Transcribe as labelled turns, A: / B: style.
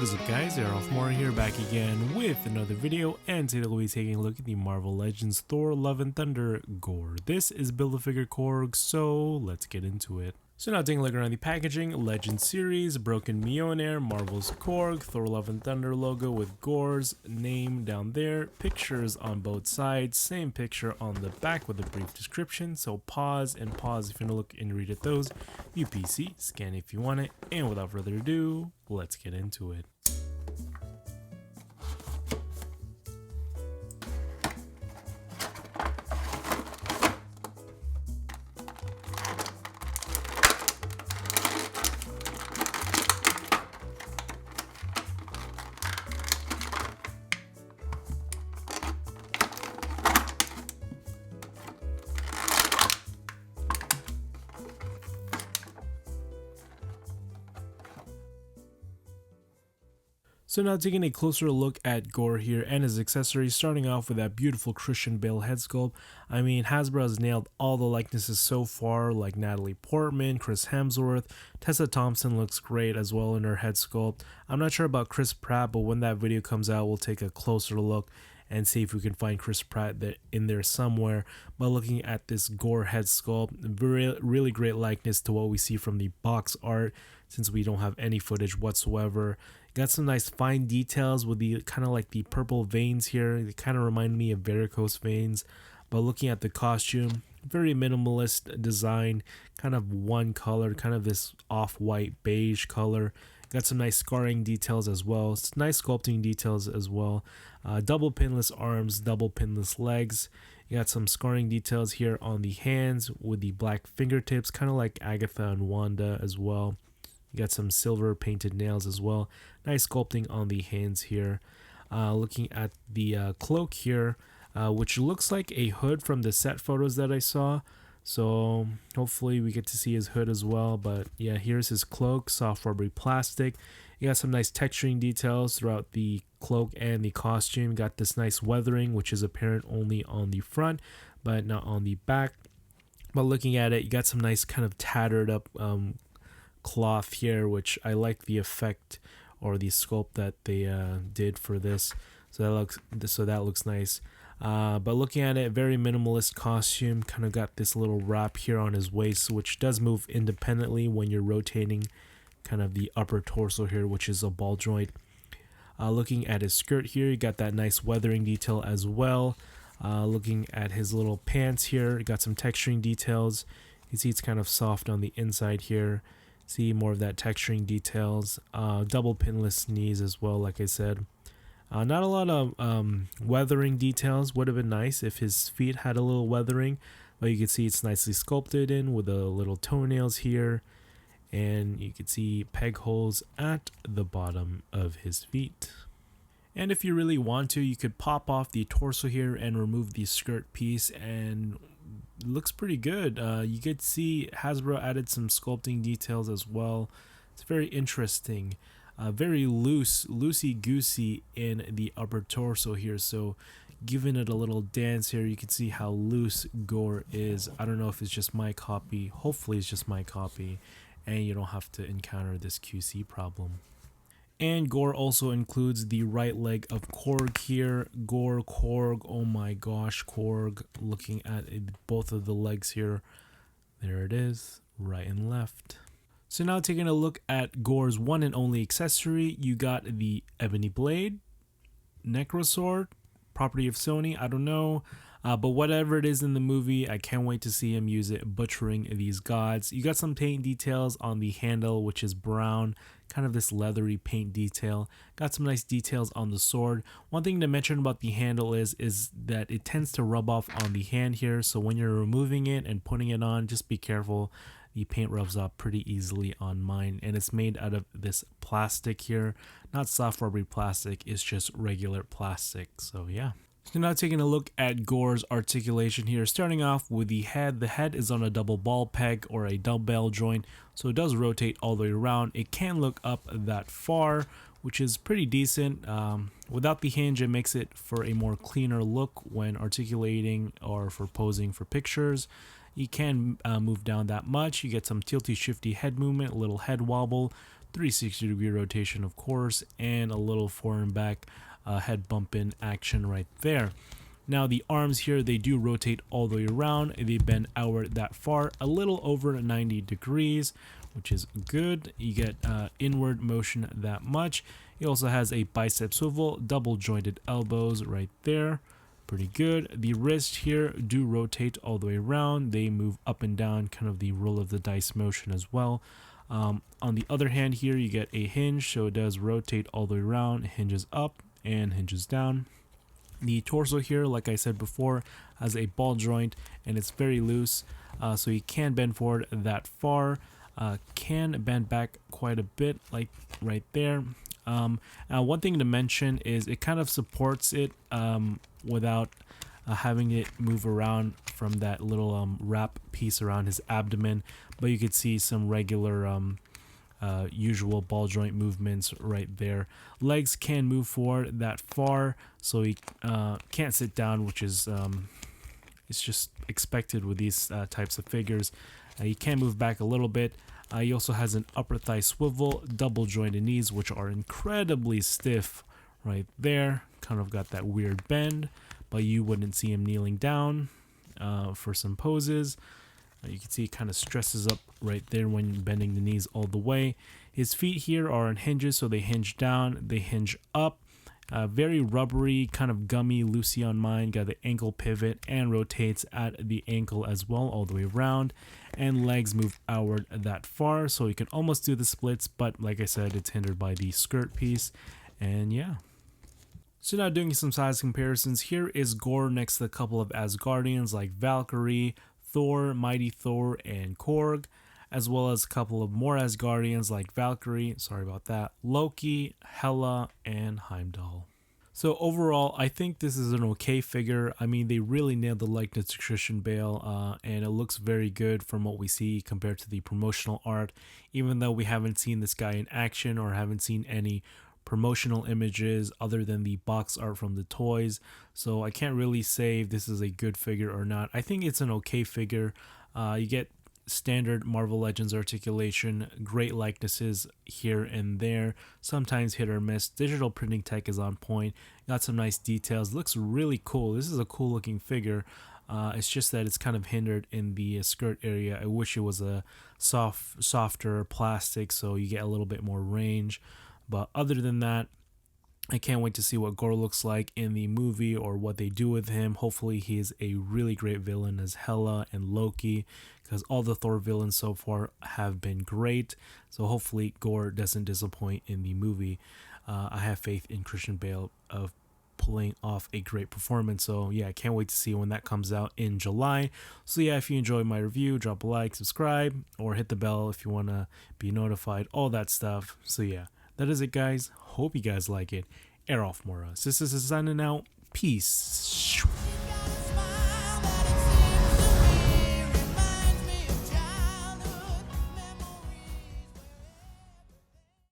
A: What is up guys, Arolf here back again with another video, and today we'll be taking a look at the Marvel Legends Thor Love and Thunder Gorr. This is Build-A-Figure Korg, so let's get into it. So now taking a look around the packaging, Legend Series, Broken Mjolnir, Marvel's Korg, Thor Love and Thunder logo with Gorr's name down there, pictures on both sides, same picture on the back with a brief description, so pause if you want to look and read at those, UPC, scan if you want it, and without further ado, let's get into it. So now taking a closer look at Gorr here and his accessories, starting off with that beautiful Christian Bale head sculpt. I mean, Hasbro has nailed all the likenesses so far, like Natalie Portman, Chris Hemsworth, Tessa Thompson looks great as well in her head sculpt. I'm not sure about Chris Pratt, but when that video comes out, we'll take a closer look and see if we can find Chris Pratt in there somewhere. But looking at this Gorr head sculpt, really great likeness to what we see from the box art, since we don't have any footage whatsoever. Got some nice fine details with the kind of like the purple veins here. They kind of remind me of varicose veins. But looking at the costume, very minimalist design, kind of one color, kind of this off-white beige color. Got some nice scarring details as well. It's nice sculpting details as well. Double pinless arms, double pinless legs. You got some scarring details here on the hands with the black fingertips, kind of like Agatha and Wanda as well. You got some silver painted nails as well. Nice sculpting on the hands here. Looking at the cloak here, which looks like a hood from the set photos that I saw. So hopefully we get to see his hood as well. But yeah, here's his cloak, soft rubbery plastic. You got some nice texturing details throughout the cloak and the costume. Got this nice weathering, which is apparent only on the front, but not on the back. But looking at it, you got some nice kind of tattered up cloth here, which I like the effect or the sculpt that they did for this. So that looks nice. But looking at it, very minimalist costume. Kind of got this little wrap here on his waist, which does move independently when you're rotating kind of the upper torso here, which is a ball joint. Looking at his skirt here, you got that nice weathering detail as well. Looking at his little pants here, you got some texturing details. You see it's kind of soft on the inside here. See more of that texturing details. Double pinless knees as well, like I said. Not a lot of weathering details. Would have been nice if his feet had a little weathering, but you can see it's nicely sculpted in with the little toenails here, and you can see peg holes at the bottom of his feet. And if you really want to, you could pop off the torso here and remove the skirt piece, and it looks pretty good. You could see Hasbro added some sculpting details as well. It's very interesting. Very loosey-goosey in the upper torso here, so giving it a little dance here, you can see how loose Gorr is. I don't know if it's just my copy. Hopefully it's just my copy, and you don't have to encounter this QC problem. And Gorr also includes the right leg of Korg here. Gorr, Korg, oh my gosh, Korg. Looking at both of the legs here. There it is, right and left. So now taking a look at Gorr's one and only accessory, you got the Ebony Blade, Necrosword, property of Sony, I don't know. But whatever it is in the movie, I can't wait to see him use it, butchering these gods. You got some paint details on the handle, which is brown, kind of this leathery paint detail. Got some nice details on the sword. One thing to mention about the handle is that it tends to rub off on the hand here, so when you're removing it and putting it on, just be careful. The paint rubs off pretty easily on mine, and it's made out of this plastic here, not soft rubbery plastic, it's just regular plastic. So yeah. So now taking a look at Gorr's articulation here, starting off with the head. The head is on a double ball peg or a dumbbell joint, so it does rotate all the way around. It can look up that far, which is pretty decent. Without the hinge, it makes it for a more cleaner look when articulating or for posing for pictures. He can move down that much. You get some tilty shifty head movement, a little head wobble, 360-degree rotation of course, and a little forward and back head bump in action right there. Now the arms here, they do rotate all the way around. They bend outward that far, a little over 90 degrees, which is good. You get inward motion that much. He also has a bicep swivel, double jointed elbows right there. Pretty good. The wrists here do rotate all the way around. They move up and down, kind of the roll of the dice motion as well. On the other hand here, you get a hinge, so it does rotate all the way around. It hinges up and hinges down. The torso here, like I said before, has a ball joint and it's very loose, so you can bend forward that far, can bend back quite a bit, like right there. Now one thing to mention is it kind of supports it without having it move around from that little wrap piece around his abdomen, but you could see some regular usual ball joint movements right there. Legs can move forward that far, so he can't sit down, which is it's just expected with these types of figures. He can move back a little bit. He also has an upper thigh swivel, double jointed knees, which are incredibly stiff right there. Kind of got that weird bend, but you wouldn't see him kneeling down for some poses. You can see it kind of stresses up right there when bending the knees all the way. His feet here are on hinges, so they hinge down, they hinge up. Very rubbery, kind of gummy, loosey on mine. Got the ankle pivot and rotates at the ankle as well, all the way around. And legs move outward that far, so you can almost do the splits, but like I said, it's hindered by the skirt piece. And yeah. So now doing some size comparisons, here is Gorr next to a couple of Asgardians like Valkyrie, Thor, Mighty Thor, and Korg, as well as a couple of more Asgardians like Valkyrie, sorry about that, Loki, Hela, and Heimdall. So overall, I think this is an okay figure. I mean, they really nailed the likeness to Christian Bale, and it looks very good from what we see compared to the promotional art, even though we haven't seen this guy in action or haven't seen any promotional images other than the box art from the toys, so I can't really say if this is a good figure or not. I think it's an okay figure. You get standard Marvel Legends articulation, great likenesses here and there, sometimes hit or miss. Digital printing tech is on point, got some nice details, looks really cool. This is a cool looking figure. It's just that it's kind of hindered in the skirt area. I wish it was a softer plastic so you get a little bit more range. But other than that, I can't wait to see what Gorr looks like in the movie or what they do with him. Hopefully he is a really great villain as Hela and Loki, because all the Thor villains so far have been great. So hopefully Gorr doesn't disappoint in the movie. I have faith in Christian Bale of pulling off a great performance. So yeah, I can't wait to see when that comes out in July. So yeah, if you enjoyed my review, drop a like, subscribe, or hit the bell if you want to be notified, all that stuff. So yeah. That is it, guys. Hope you guys like it. Arolf Morris. This is signing out. Peace.